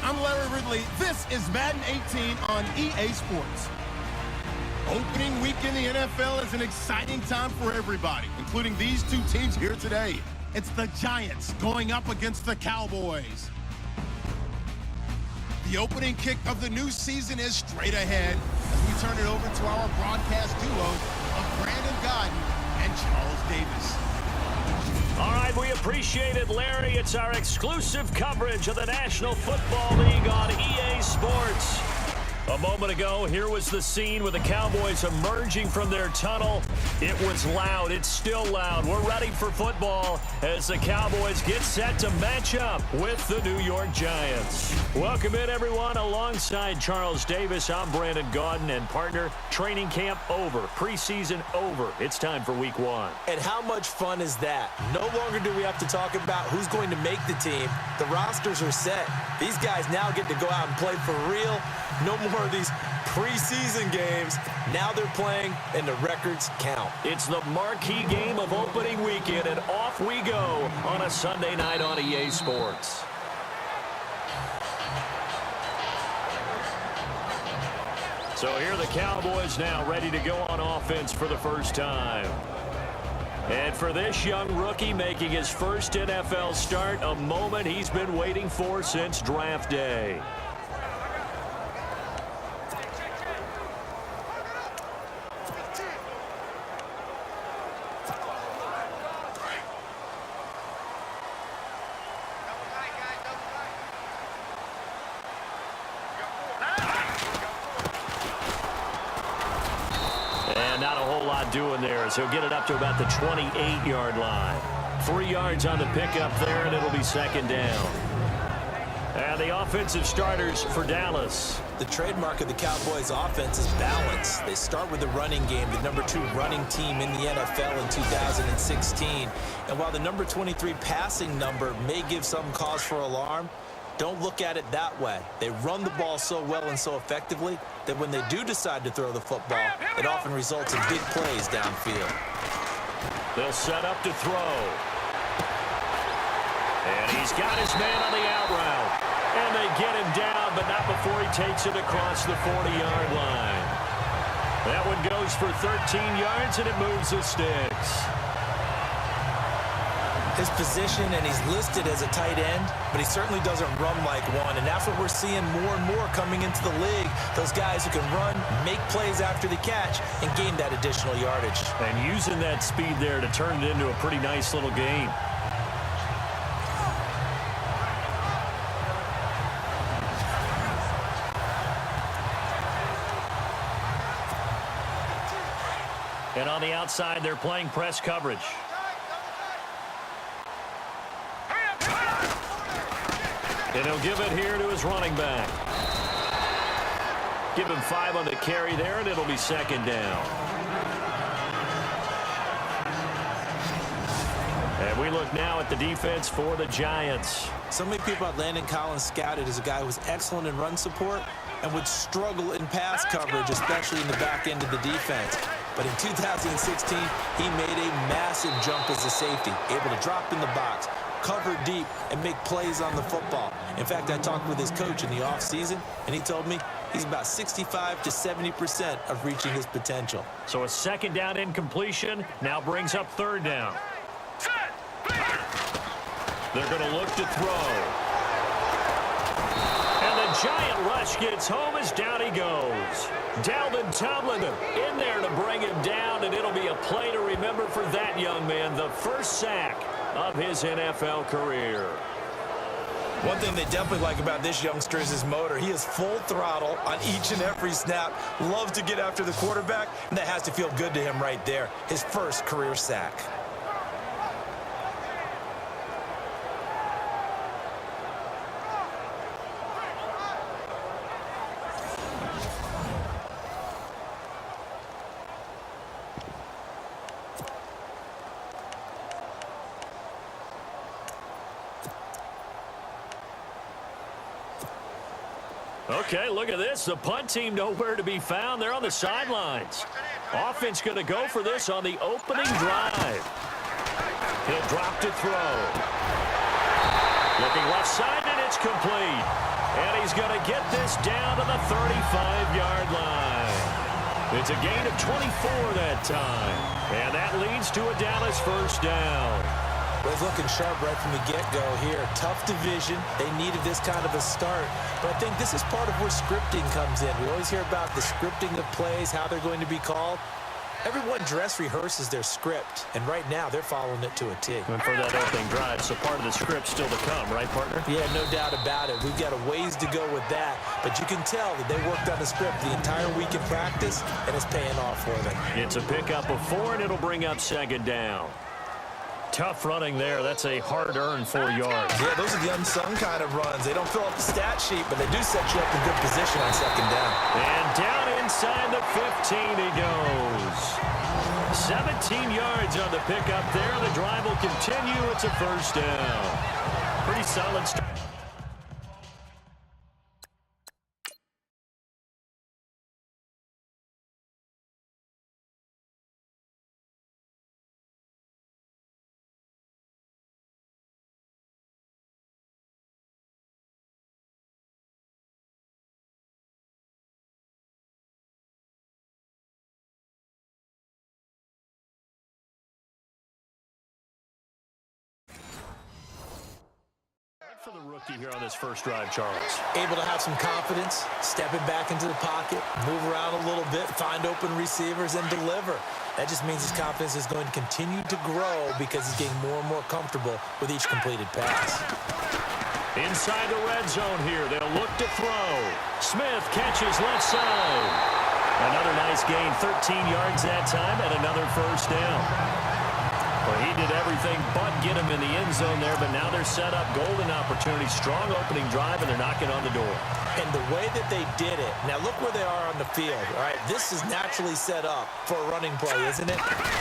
I'm Larry Ridley. This is Madden 18 on EA Sports. Opening week in the NFL is an exciting time for everybody, including these two teams here today. It's the Giants going up against the Cowboys. The opening kick of the new season is straight ahead as we turn it over to our broadcast duo of Brandon Gaudin and Charles Davis. All right, we appreciate it, Larry. It's our exclusive coverage of the National Football League on EA Sports. A moment ago, here was the scene with the Cowboys emerging from their tunnel. It was loud. It's still loud. We're ready for football as the Cowboys get set to match up with the New York Giants. Welcome in, everyone. Alongside Charles Davis, I'm Brandon Gaudin, and partner, training camp over, preseason over. It's time for week one. And how much fun is that? No longer do we have to talk about who's going to make the team. The rosters are set. These guys now get to go out and play for real. No more of these preseason games. Now they're playing, and the records count. It's the marquee game of opening weekend, and off we go on a Sunday night on EA Sports. So here are the Cowboys now ready to go on offense for the first time. And for this young rookie making his first NFL start, a moment he's been waiting for since draft day. Not a whole lot doing there as he'll get it up to about the 28-yard line. 3 yards on the pickup there, and it'll be second down. And the offensive starters for Dallas. The trademark of the Cowboys offense is balance. They start with the running game, the number 2 running team in the NFL in 2016. And while the number 23 passing number may give some cause for alarm, don't look at it that way. They run the ball so well and so effectively that when they do decide to throw the football, it often results in big plays downfield. They'll set up to throw. And he's got his man on the out route. And they get him down, but not before he takes it across the 40-yard line. That one goes for 13 yards, and it moves the sticks. His position, and he's listed as a tight end, but he certainly doesn't run like one, and that's what we're seeing more and more coming into the league. Those guys who can run, make plays after the catch, and gain that additional yardage. And using that speed there to turn it into a pretty nice little game. And on the outside, they're playing press coverage. And he'll give it here to his running back. Give him 5 on the carry there, and it'll be second down. And we look now at the defense for the Giants. So many people had Landon Collins scouted as a guy who was excellent in run support and would struggle in pass coverage, especially in the back end of the defense. But in 2016, he made a massive jump as a safety, able to drop in the box, cover deep, and make plays on the football. In fact, I talked with his coach in the offseason, and he told me he's about 65 to 70% of reaching his potential. So a second down incompletion now brings up third down. They're going to look to throw. And the giant rush gets home as down he goes. Dalvin Tomlin in there to bring him down, and it'll be a play to remember for that young man, the first sack of his NFL career. One thing they definitely like about this youngster is his motor. He is full throttle on each and every snap. Loves to get after the quarterback, and that has to feel good to him right there. His first career sack. Okay, look at this. The punt team nowhere to be found. They're on the sidelines. Offense going to go for this on the opening drive. He'll drop to throw. Looking left side, and it's complete. And he's going to get this down to the 35-yard line. It's a gain of 24 that time. And that leads to a Dallas first down. Well, he's looking sharp right from the get-go here. Tough division. They needed this kind of a start. But I think this is part of where scripting comes in. We always hear about the scripting of plays, how they're going to be called. Everyone dress rehearses their script, and right now they're following it to a T. And for that opening drive, so part of the script still to come, right, partner? Yeah, no doubt about it. We've got a ways to go with that, but you can tell that they worked on the script the entire week in practice, and it's paying off for them. It's a pickup of 4, and it'll bring up second down. Tough running there. That's a hard-earned 4 yards. Yeah, those are the unsung kind of runs. They don't fill up the stat sheet, but they do set you up in good position on second down. And down inside the 15 he goes. 17 yards on the pickup there. The drive will continue. It's a first down. Pretty solid start. For the rookie here on this first drive, Charles. Able to have some confidence, stepping back into the pocket, move around a little bit, find open receivers, and deliver. That just means his confidence is going to continue to grow because he's getting more and more comfortable with each completed pass. Inside the red zone here, they'll look to throw. Smith catches left side. Another nice gain, 13 yards that time, and another first down. Well, he did everything but get him in the end zone there, but now they're set up. Golden opportunity, strong opening drive, and they're knocking on the door. And the way that they did it, now look where they are on the field, all right? This is naturally set up for a running play, isn't it?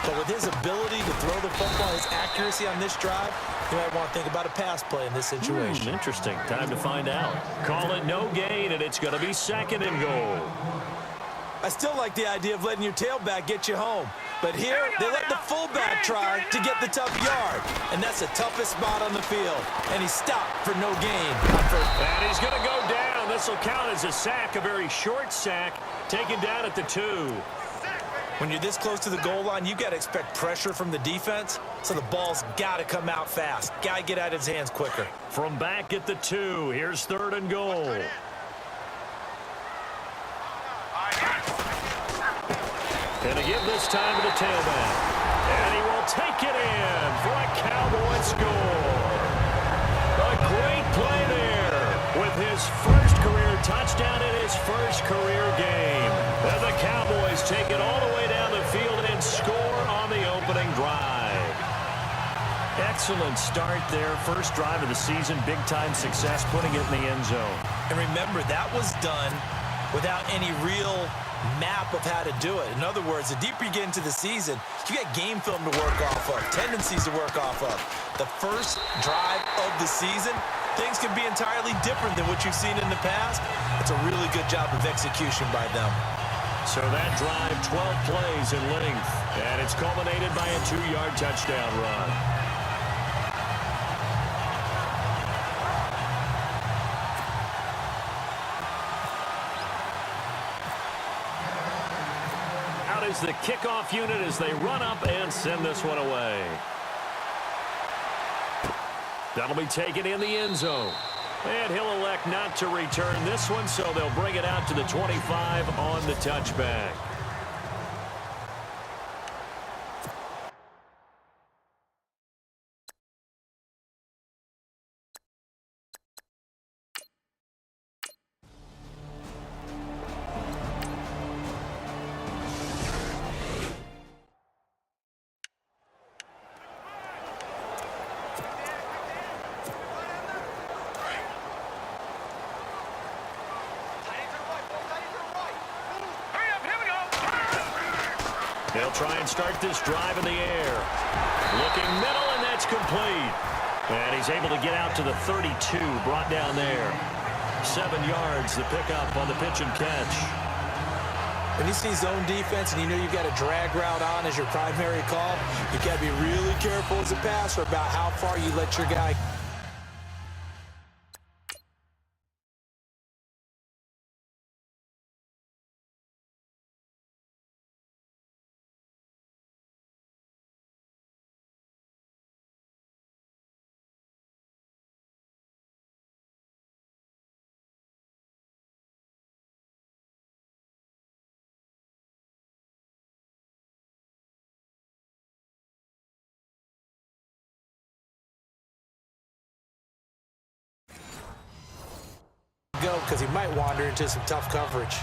But with his ability to throw the football, his accuracy on this drive, you might want to think about a pass play in this situation. Interesting. Time to find out. Call it no gain, and it's going to be second and goal. I still like the idea of letting your tailback get you home. But here, they let the fullback try to get the tough yard. And that's the toughest spot on the field. And he stopped for no gain. And he's going to go down. This will count as a sack, a very short sack, taken down at the 2. When you're this close to the goal line, you got to expect pressure from the defense. So the ball's got to come out fast. Got to get out of his hands quicker. From back at the 2, here's third and goal. And to give this time to the tailback. And he will take it in for a Cowboy score. A great play there with his first career touchdown in his first career game. And the Cowboys take it all the way down the field and score on the opening drive. Excellent start there. First drive of the season. Big-time success, putting it in the end zone. And remember, that was done without any real map of how to do it. In other words, the deeper you get into the season, you got game film to work off of, tendencies to work off of. The first drive of the season, things can be entirely different than what you've seen in the past. It's a really good job of execution by them. So that drive, 12 plays in length, and it's culminated by a 2-yard touchdown run. Is the kickoff unit as they run up and send this one away. That'll be taken in the end zone. And he'll elect not to return this one, so they'll bring it out to the 25 on the touchback. They'll try and start this drive in the air. Looking middle, and that's complete. And he's able to get out to the 32, brought down there. 7 yards, the pickup on the pitch and catch. When you see zone defense and you know you've got a drag route on as your primary call, you've got to be really careful as a passer about how far you let your guy note because he might wander into some tough coverage.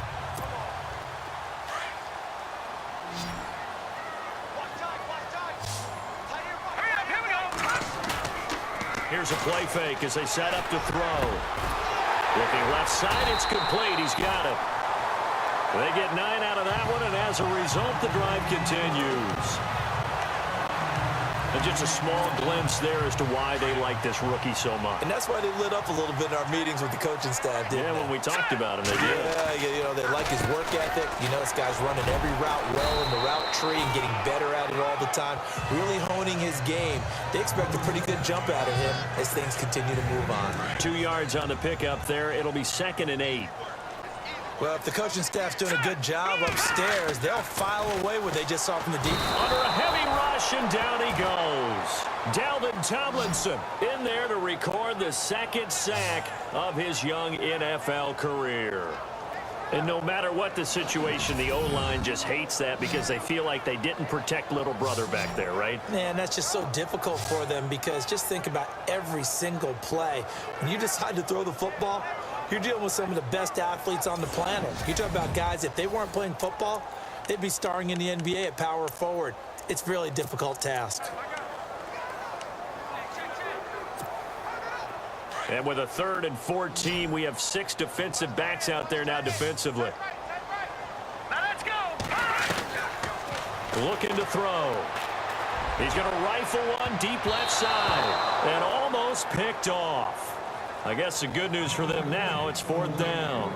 Here's a play fake as they set up to throw. Looking left side, it's complete. He's got it. They get 9 out of that one, and as a result, the drive continues. And just a small glimpse there as to why they like this rookie so much. And that's why they lit up a little bit in our meetings with the coaching staff, didn't they? When we talked about him, they did. Yeah, you know, they like his work ethic. You know, this guy's running every route well in the route tree and getting better at it all the time, really honing his game. They expect a pretty good jump out of him as things continue to move on. 2 yards on the pickup there. It'll be 2nd and 8. Well, if the coaching staff's doing a good job upstairs, they'll file away what they just saw from the deep. Under a heavy rush, and down he goes. Dalvin Tomlinson in there to record the 2nd sack of his young NFL career. And no matter what the situation, the O-line just hates that because they feel like they didn't protect little brother back there, right? Man, that's just so difficult for them because just think about every single play. When you decide to throw the football, you're dealing with some of the best athletes on the planet. You talk about guys, if they weren't playing football, they'd be starring in the NBA at power forward. It's a really difficult task. And with a 3rd and 14, we have 6 defensive backs out there now defensively. Now let's go. Looking to throw. He's going to rifle one deep left side and almost picked off. I guess the good news for them now, it's 4th down.